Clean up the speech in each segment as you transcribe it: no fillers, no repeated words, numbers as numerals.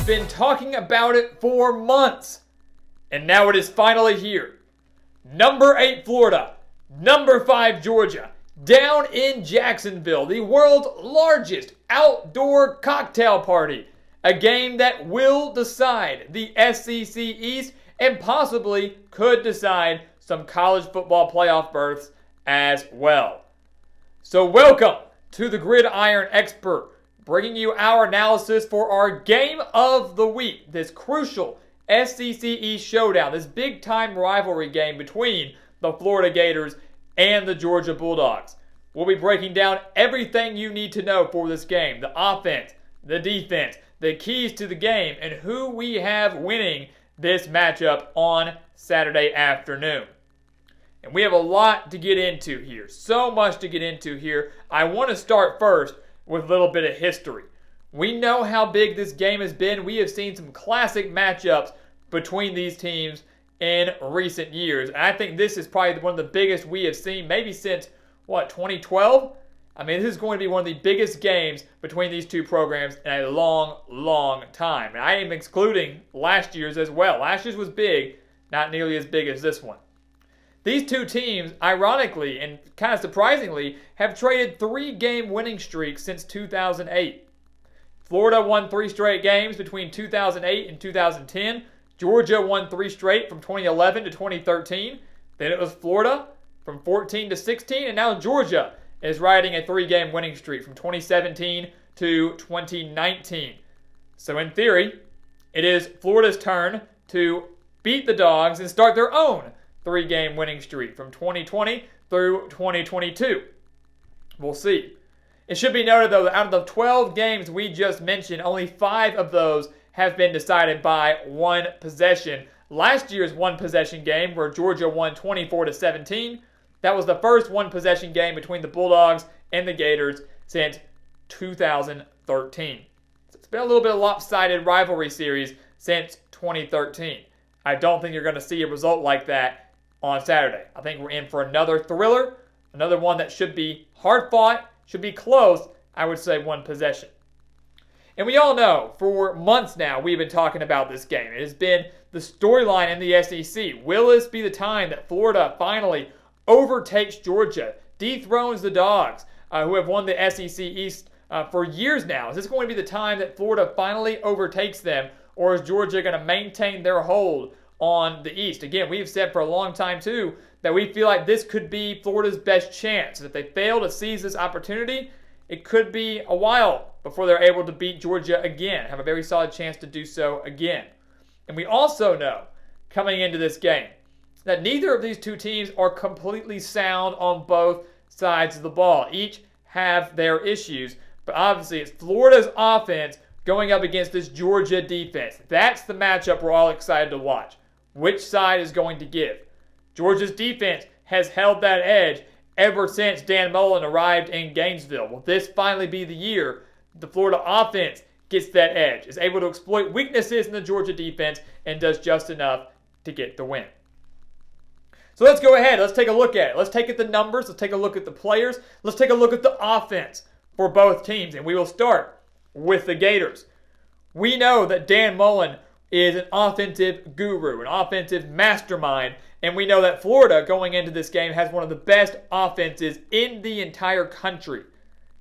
been talking about it for months. And now it is finally here. Number 8 Florida, number 5 Georgia, down in Jacksonville, the world's largest outdoor cocktail party. A game that will decide the SEC East and possibly could decide some college football playoff berths as well. So welcome to the Gridiron Expert, bringing you our analysis for our game of the week, this crucial SEC East showdown, this big-time rivalry game between the Florida Gators and the Georgia Bulldogs. We'll be breaking down everything you need to know for this game, the offense, the defense, the keys to the game, and who we have winning this matchup on Saturday afternoon. And we have a lot to get into here, so much to get into here. I want to start first with a little bit of history. We know how big this game has been. We have seen some classic matchups between these teams in recent years. And I think this is probably one of the biggest we have seen, maybe since, 2012? I mean, this is going to be one of the biggest games between these two programs in a long, long time. And I am excluding last year's as well. Last year's was big, not nearly as big as this one. These two teams, ironically and kind of surprisingly, have traded 3-game winning streaks since 2008. Florida won 3 straight games between 2008 and 2010. Georgia won 3 straight from 2011 to 2013. Then it was Florida from 14 to 16. And now Georgia is riding a 3-game winning streak from 2017 to 2019. So in theory, it is Florida's turn to beat the Dogs and start their own 3-game winning streak from 2020 through 2022. We'll see. It should be noted, though, that out of the 12 games we just mentioned, only 5 of those have been decided by one possession. Last year's one-possession game, where Georgia won 24-17, that was the first one-possession game between the Bulldogs and the Gators since 2013. So it's been a little bit of lopsided rivalry series since 2013. I don't think you're going to see a result like that on Saturday. I think we're in for another thriller, another one that should be hard-fought, should be close, I would say one possession. And we all know, for months now, we've been talking about this game. It has been the storyline in the SEC. Will this be the time that Florida finally overtakes Georgia, dethrones the Dogs, who have won the SEC East for years now? Is this going to be the time that Florida finally overtakes them, or is Georgia going to maintain their hold on the East? Again, we've said for a long time, too, that we feel like this could be Florida's best chance. If they fail to seize this opportunity, it could be a while before they're able to beat Georgia again, have a very solid chance to do so again. And we also know, coming into this game, that neither of these two teams are completely sound on both sides of the ball. Each have their issues, but obviously it's Florida's offense going up against this Georgia defense. That's the matchup we're all excited to watch. Which side is going to give? Georgia's defense has held that edge ever since Dan Mullen arrived in Gainesville. Will this finally be the year the Florida offense gets that edge, is able to exploit weaknesses in the Georgia defense, and does just enough to get the win? So let's go ahead. Let's take a look at it. Let's take at the numbers. Let's take a look at the players. Let's take a look at the offense for both teams. And we will start with the Gators. We know that Dan Mullen is an offensive guru, an offensive mastermind. And we know that Florida, going into this game, has one of the best offenses in the entire country.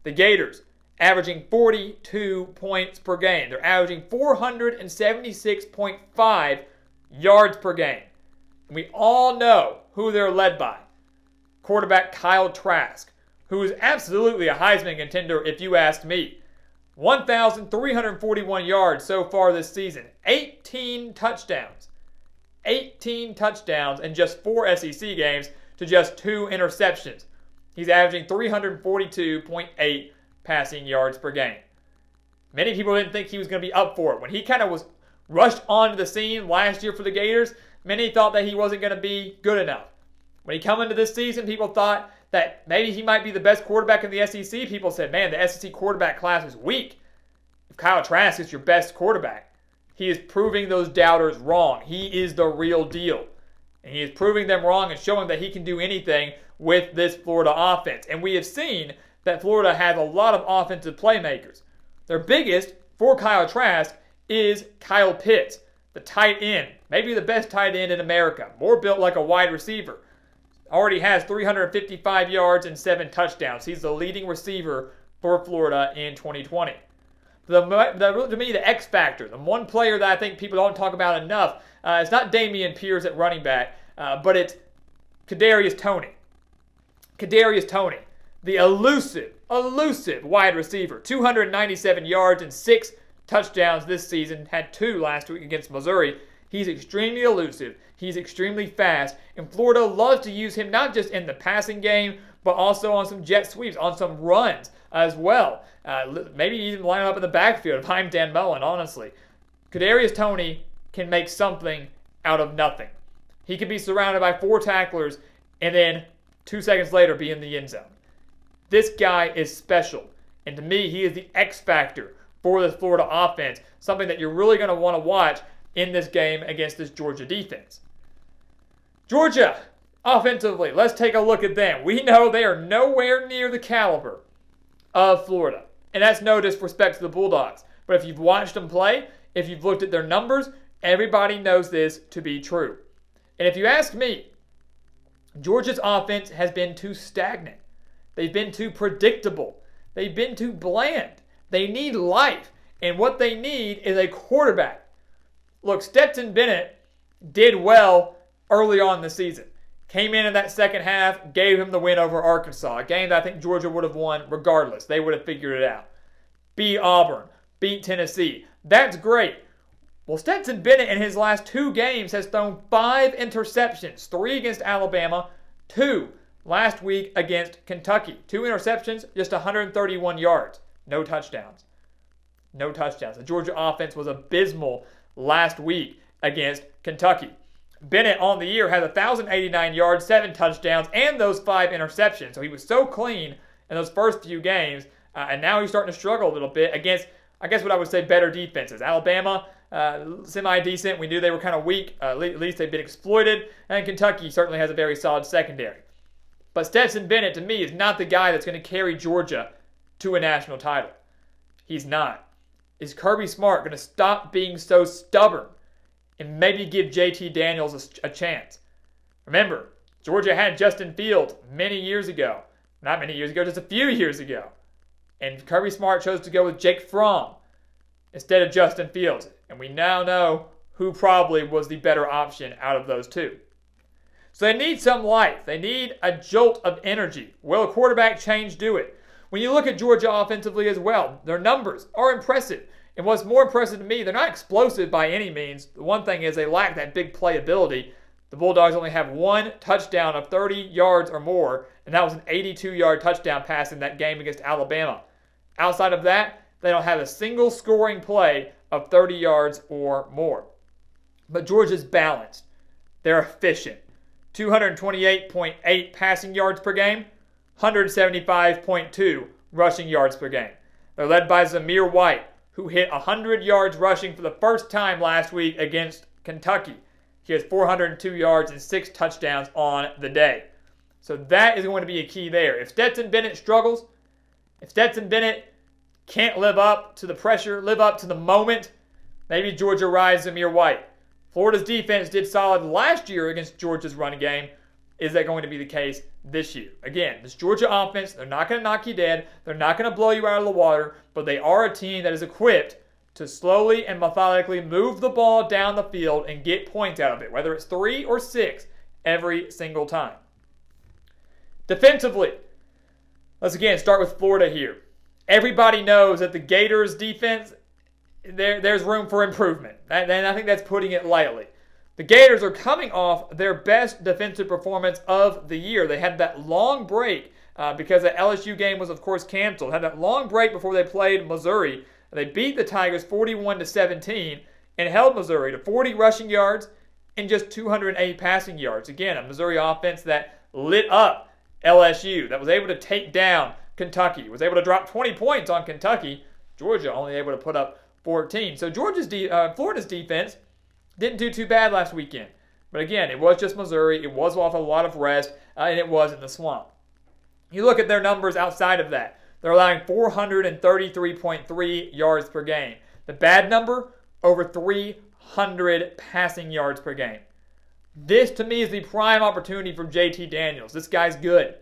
The Gators averaging 42 points per game. They're averaging 476.5 yards per game. And we all know who they're led by. Quarterback Kyle Trask, who is absolutely a Heisman contender if you ask me. 1,341 yards so far this season. 18 touchdowns. 18 touchdowns in just 4 SEC games to just 2 interceptions. He's averaging 342.8 passing yards per game. Many people didn't think he was going to be up for it. When he kind of was rushed onto the scene last year for the Gators, many thought that he wasn't going to be good enough. When he came into this season, people thought that maybe he might be the best quarterback in the SEC. People said, man, the SEC quarterback class is weak. If Kyle Trask is your best quarterback, he is proving those doubters wrong. He is the real deal. And he is proving them wrong and showing that he can do anything with this Florida offense. And we have seen that Florida has a lot of offensive playmakers. Their biggest, for Kyle Trask, is Kyle Pitts, the tight end, maybe the best tight end in America, more built like a wide receiver. Already has 355 yards and 7 touchdowns. He's the leading receiver for Florida in 2020. To me, the X factor, the one player that I think people don't talk about enough, it's not Damian Pierce at running back, but it's Kadarius Toney. Kadarius Toney, the elusive wide receiver, 297 yards and 6 touchdowns this season, had 2 last week against Missouri. He's extremely elusive. He's extremely fast. And Florida loves to use him not just in the passing game, but also on some jet sweeps, on some runs as well. Maybe even line up in the backfield if I'm Dan Mullen, honestly. Kadarius Toney can make something out of nothing. He can be surrounded by 4 tacklers and then 2 seconds later be in the end zone. This guy is special. And to me, he is the X factor for this Florida offense, something that you're really going to want to watch in this game against this Georgia defense. Georgia, offensively, let's take a look at them. We know they are nowhere near the caliber of Florida, and that's no disrespect to the Bulldogs. But if you've watched them play, if you've looked at their numbers, everybody knows this to be true. And if you ask me, Georgia's offense has been too stagnant. They've been too predictable. They've been too bland. They need life, and what they need is a quarterback. Look, Stetson Bennett did well early on in the season. Came in that second half, gave him the win over Arkansas, a game that I think Georgia would have won regardless. They would have figured it out. Beat Auburn, beat Tennessee. That's great. Well, Stetson Bennett in his last 2 games has thrown 5 interceptions, 3 against Alabama, 2 last week against Kentucky. 2 interceptions, just 131 yards. No touchdowns. No touchdowns. The Georgia offense was abysmal last week against Kentucky. Bennett on the year has 1,089 yards, 7 touchdowns, and those 5 interceptions. So he was so clean in those first few games, and now he's starting to struggle a little bit against, I guess what I would say, better defenses. Alabama, semi-decent. We knew they were kind of weak. At least they've been exploited. And Kentucky certainly has a very solid secondary. But Stetson Bennett, to me, is not the guy that's going to carry Georgia to a national title. He's not. Is Kirby Smart going to stop being so stubborn and maybe give JT Daniels a chance? Remember, Georgia had Justin Fields many years ago. Not many years ago, just a few years ago. And Kirby Smart chose to go with Jake Fromm instead of Justin Fields. And we now know who probably was the better option out of those 2. So they need some life. They need a jolt of energy. Will a quarterback change do it? When you look at Georgia offensively as well, their numbers are impressive. And what's more impressive to me, they're not explosive by any means. The one thing is they lack that big playability. The Bulldogs only have 1 touchdown of 30 yards or more, and that was an 82-yard touchdown pass in that game against Alabama. Outside of that, they don't have a single scoring play of 30 yards or more. But Georgia's balanced. They're efficient. 228.8 passing yards per game, 175.2 rushing yards per game. They're led by Zamir White, who hit 100 yards rushing for the first time last week against Kentucky. He has 402 yards and 6 touchdowns on the day. So that is going to be a key there. If Stetson Bennett struggles, if Stetson Bennett can't live up to the pressure, live up to the moment, maybe Georgia rides Zamir White. Florida's defense did solid last year against Georgia's running game. Is that going to be the case this year? Again, this Georgia offense, they're not going to knock you dead. They're not going to blow you out of the water, but they are a team that is equipped to slowly and methodically move the ball down the field and get points out of it, whether it's 3 or 6 every single time. Defensively, let's again start with Florida here. Everybody knows that the Gators defense, there's room for improvement. And I think that's putting it lightly. The Gators are coming off their best defensive performance of the year. They had that long break because the LSU game was, of course, canceled. Had that long break before they played Missouri. They beat the Tigers 41-17 and held Missouri to 40 rushing yards and just 208 passing yards. Again, a Missouri offense that lit up LSU, that was able to take down Kentucky, was able to drop 20 points on Kentucky. Georgia only able to put up 14. So Florida's defense didn't do too bad last weekend. But again, it was just Missouri. It was off a lot of rest, and it was in the swamp. You look at their numbers outside of that. They're allowing 433.3 yards per game. The bad number, over 300 passing yards per game. This, to me, is the prime opportunity for JT Daniels. This guy's good.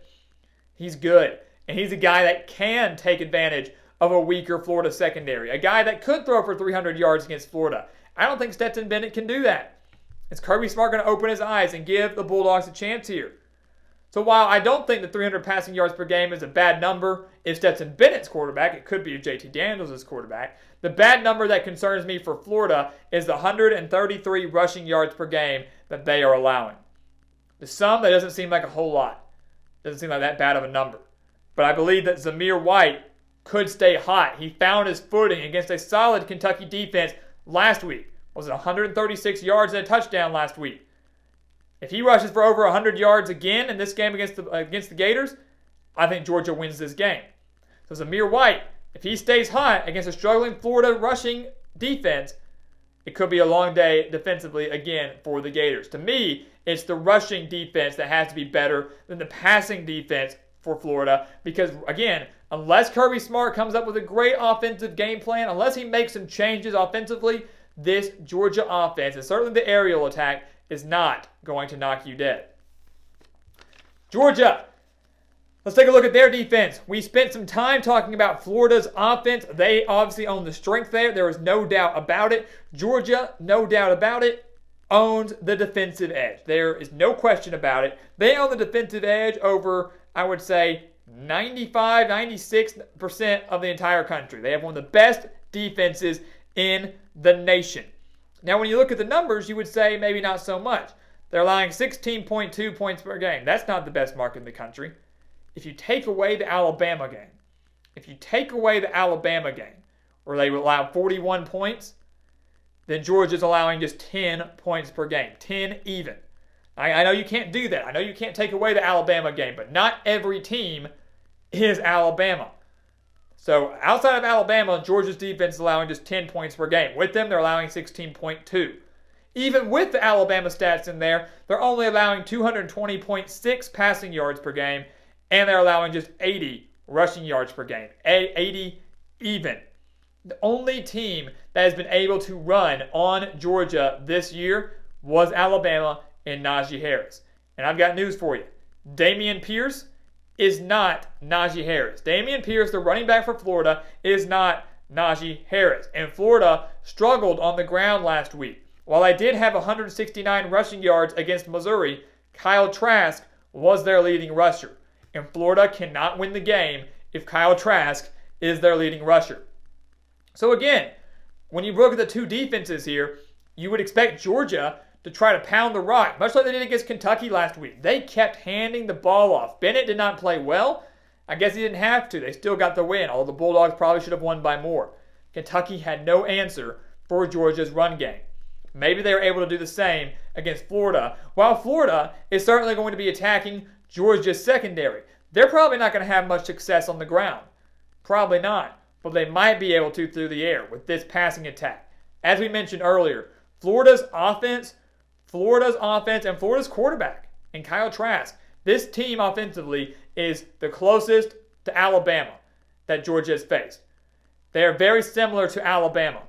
He's good. And he's a guy that can take advantage of a weaker Florida secondary. A guy that could throw for 300 yards against Florida. I don't think Stetson Bennett can do that. Is Kirby Smart going to open his eyes and give the Bulldogs a chance here? So while I don't think the 300 passing yards per game is a bad number if Stetson Bennett's quarterback, it could be if JT Daniels is quarterback. The bad number that concerns me for Florida is the 133 rushing yards per game that they are allowing. To some, that doesn't seem like a whole lot. Doesn't seem like that bad of a number. But I believe that Zamir White could stay hot. He found his footing against a solid Kentucky defense last week. Was it 136 yards and a touchdown last week? If he rushes for over 100 yards again in this game against the Gators, I think Georgia wins this game. So Zamir White, if he stays hot against a struggling Florida rushing defense, it could be a long day defensively again for the Gators. To me, it's the rushing defense that has to be better than the passing defense for Florida because, again, unless Kirby Smart comes up with a great offensive game plan, unless he makes some changes offensively, this Georgia offense, and certainly the aerial attack, is not going to knock you dead. Georgia, let's take a look at their defense. We spent some time talking about Florida's offense. They obviously own the strength there. There is no doubt about it. Georgia, no doubt about it, owns the defensive edge. There is no question about it. They own the defensive edge over, I would say, 95, 96% of the entire country. They have one of the best defenses in the nation. Now, when you look at the numbers, you would say maybe not so much. They're allowing 16.2 points per game. That's not the best mark in the country. If you take away the Alabama game, where they allow 41 points, then Georgia's allowing just 10 points per game. 10 even. I know you can't do that. I know you can't take away the Alabama game, but not every team is Alabama. So outside of Alabama, Georgia's defense is allowing just 10 points per game. With them, they're allowing 16.2. Even with the Alabama stats in there, they're only allowing 220.6 passing yards per game, and they're allowing just 80 rushing yards per game. 80 even. The only team that has been able to run on Georgia this year was Alabama and Najee Harris. And I've got news for you. Dameon Pierce is not Najee Harris. Dameon Pierce, the running back for Florida, is not Najee Harris. And Florida struggled on the ground last week. While I did have 169 rushing yards against Missouri, Kyle Trask was their leading rusher. And Florida cannot win the game if Kyle Trask is their leading rusher. So again, when you look at the two defenses here, you would expect Georgia to try to pound the rock, much like they did against Kentucky last week. They kept handing the ball off. Bennett did not play well. I guess he didn't have to. They still got the win, although the Bulldogs probably should have won by more. Kentucky had no answer for Georgia's run game. Maybe they were able to do the same against Florida, while Florida is certainly going to be attacking Georgia's secondary. They're probably not going to have much success on the ground. Probably not. But they might be able to through the air with this passing attack. As we mentioned earlier, Florida's offense and Florida's quarterback and Kyle Trask. This team offensively is the closest to Alabama that Georgia has faced. They are very similar to Alabama.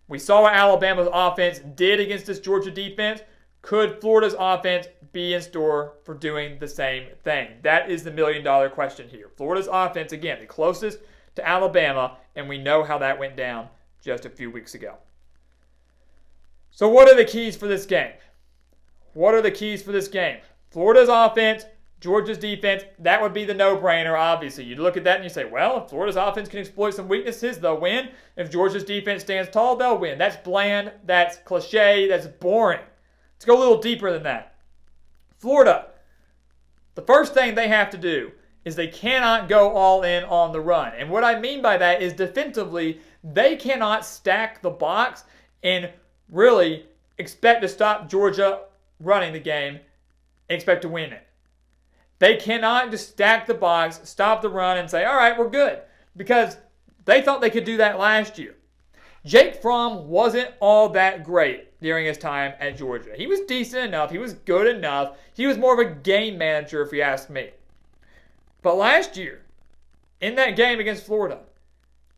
We saw what Alabama's offense did against this Georgia defense. Could Florida's offense be in store for doing the same thing? That is the million-dollar question here. Florida's offense, again, the closest to Alabama, and we know how that went down just a few weeks ago. So what are the keys for this game? Florida's offense, Georgia's defense, that would be the no-brainer, obviously. You look at that and you say, well, if Florida's offense can exploit some weaknesses, they'll win. If Georgia's defense stands tall, they'll win. That's bland, that's cliche, that's boring. Let's go a little deeper than that. Florida, the first thing they have to do is they cannot go all in on the run. And what I mean by that is defensively, they cannot stack the box and really expect to stop Georgia running the game and expect to win it. They cannot just stack the box, stop the run, and say, all right, we're good. Because they thought they could do that last year. Jake Fromm wasn't all that great during his time at Georgia. He was decent enough. He was good enough. He was more of a game manager, if you ask me. But last year, in that game against Florida,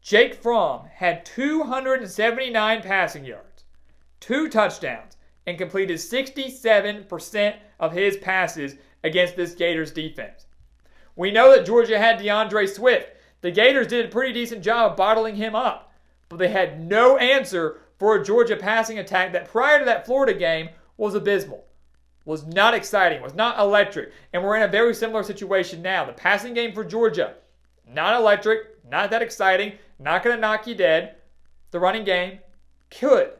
Jake Fromm had 279 passing yards, 2 touchdowns, and completed 67% of his passes against this Gators defense. We know that Georgia had DeAndre Swift. The Gators did a pretty decent job of bottling him up, but they had no answer for a Georgia passing attack that prior to that Florida game was abysmal, was not exciting, was not electric, and we're in a very similar situation now. The passing game for Georgia, not electric, not that exciting, not going to knock you dead. The running game, could.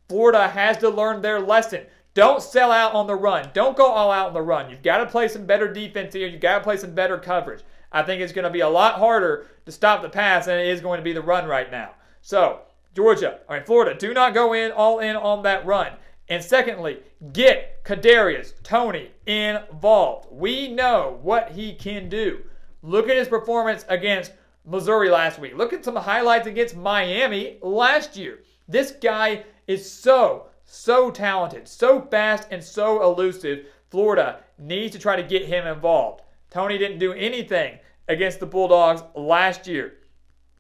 Florida has to learn their lesson. Don't sell out on the run. Don't go all out on the run. You've got to play some better defense here. You've got to play some better coverage. I think it's going to be a lot harder to stop the pass than it is going to be the run right now. So, Florida, do not go all in on that run. And secondly, get Kadarius Toney involved. We know what he can do. Look at his performance against Missouri last week. Look at some highlights against Miami last year. This guy is so talented, so fast, and so elusive. Florida needs to try to get him involved. Toney didn't do anything against the Bulldogs last year.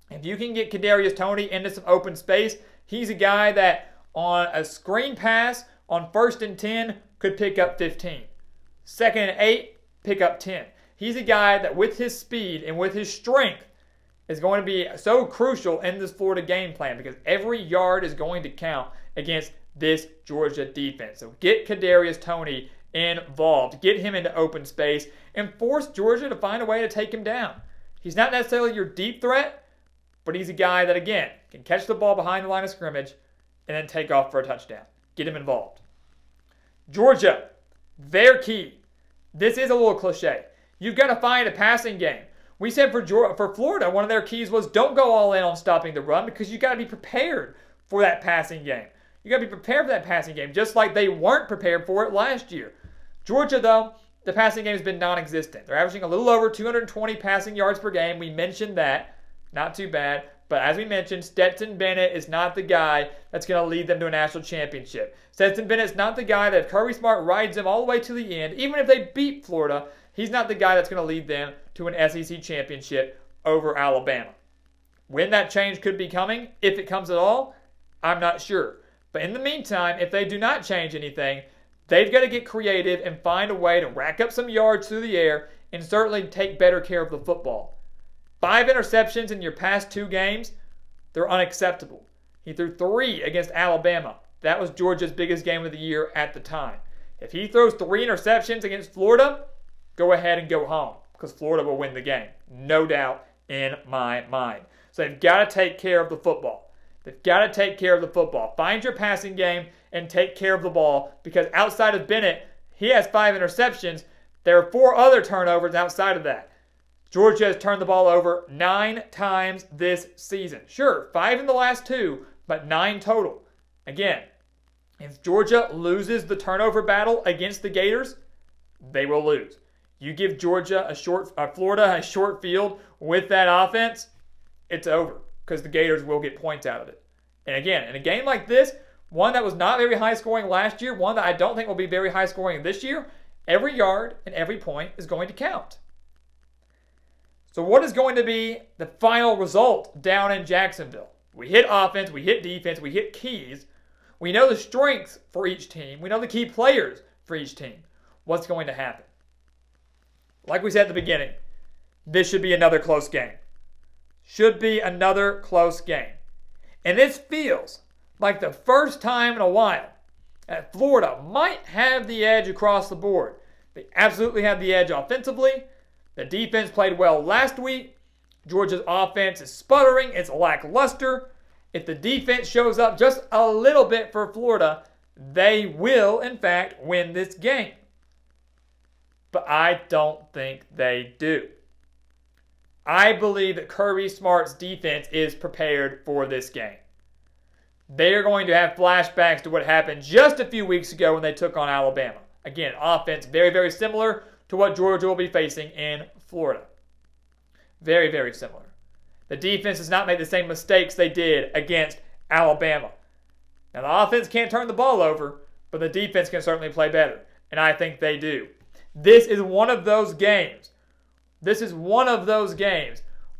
If you can get Kadarius Toney into some open space, he's a guy that on a screen pass on 1st and 10 could pick up 15. 2nd and 8, pick up 10. He's a guy that with his speed and with his strength is going to be so crucial in this Florida game plan because every yard is going to count against this Georgia defense. So get Kadarius Toney involved. Get him into open space and force Georgia to find a way to take him down. He's not necessarily your deep threat, but he's a guy that, again, can catch the ball behind the line of scrimmage and then take off for a touchdown. Get him involved. Georgia, their key. This is a little cliche. You've got to find a passing game. We said for Florida, one of their keys was don't go all in on stopping the run because you got to be prepared for that passing game. You got to be prepared for that passing game, just like they weren't prepared for it last year. Georgia, though, the passing game has been non-existent. They're averaging a little over 220 passing yards per game. We mentioned that. Not too bad. But as we mentioned, Stetson Bennett is not the guy that's going to lead them to a national championship. Stetson Bennett's not the guy that if Kirby Smart rides them all the way to the end, even if they beat Florida, he's not the guy that's going to lead them to an SEC championship over Alabama. When that change could be coming, if it comes at all, I'm not sure. But in the meantime, if they do not change anything, they've got to get creative and find a way to rack up some yards through the air and certainly take better care of the football. 5 interceptions in your past 2 games, they're unacceptable. He threw 3 against Alabama. That was Georgia's biggest game of the year at the time. If he throws 3 interceptions against Florida, go ahead and go home because Florida will win the game. No doubt in my mind. So they've got to take care of the football. They've got to take care of the football. Find your passing game and take care of the ball because outside of Bennett, he has 5 interceptions. There are 4 other turnovers outside of that. Georgia has turned the ball over 9 times this season. Sure, 5 in the last 2, but 9 total. Again, if Georgia loses the turnover battle against the Gators, they will lose. You give Florida a short field with that offense, it's over because the Gators will get points out of it. And again, in a game like this, one that was not very high scoring last year, one that I don't think will be very high scoring this year, every yard and every point is going to count. So what is going to be the final result down in Jacksonville? We hit offense, we hit defense, we hit keys. We know the strengths for each team. We know the key players for each team. What's going to happen? Like we said at the beginning, this should be another close game. Should be another close game. And this feels like the first time in a while that Florida might have the edge across the board. They absolutely have the edge offensively. The defense played well last week. Georgia's offense is sputtering. It's lackluster. If the defense shows up just a little bit for Florida, they will, in fact, win this game. But I don't think they do. I believe that Kirby Smart's defense is prepared for this game. They are going to have flashbacks to what happened just a few weeks ago when they took on Alabama. Again, offense very, very similar to what Georgia will be facing in Florida. Very, very similar. The defense has not made the same mistakes they did against Alabama. Now, the offense can't turn the ball over, but the defense can certainly play better, and I think they do. This is one of those games.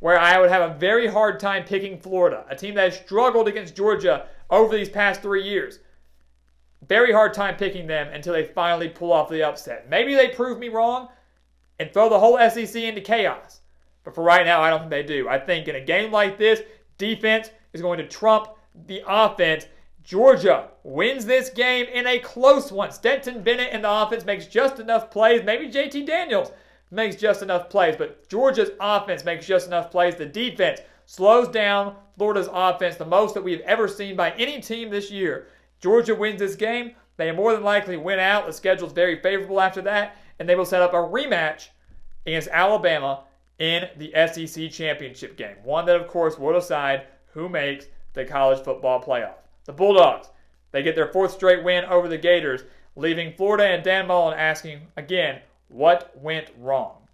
where I would have a very hard time picking Florida, a team that has struggled against Georgia over these past 3 years. Very hard time picking them until they finally pull off the upset. Maybe they prove me wrong and throw the whole SEC into chaos. But for right now, I don't think they do. I think in a game like this, defense is going to trump the offense. Georgia wins this game in a close one. Stetson Bennett and the offense makes just enough plays. Maybe JT Daniels makes just enough plays, but Georgia's offense makes just enough plays. The defense slows down Florida's offense the most that we've ever seen by any team this year. Georgia wins this game. They more than likely win out. The schedule is very favorable after that, and they will set up a rematch against Alabama in the SEC championship game. One that, of course, will decide who makes the college football playoff. The Bulldogs, they get their 4th straight win over the Gators, leaving Florida and Dan Mullen asking, again, what went wrong?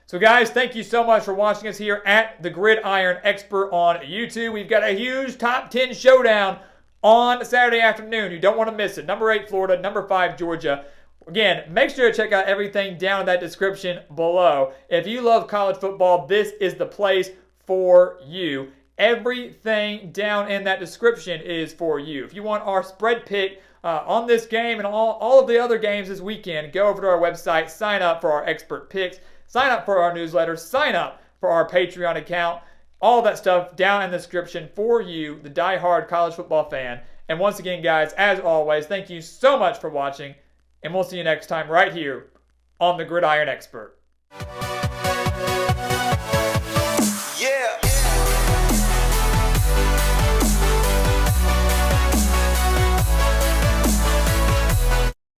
So guys, thank you so much for watching us here at the Gridiron Expert on YouTube. We've got a huge top 10 showdown on Saturday afternoon. You don't want to miss it. Number 8, Florida. Number 5, Georgia. Again, make sure to check out everything down in that description below. If you love college football, this is the place for you. Everything down in that description is for you. If you want our spread pick on this game and all of the other games this weekend, go over to our website, sign up for our expert picks, sign up for our newsletter, sign up for our Patreon account. All that stuff down in the description for you, the die-hard college football fan. And once again, guys, as always, thank you so much for watching, and we'll see you next time right here on the Gridiron Expert.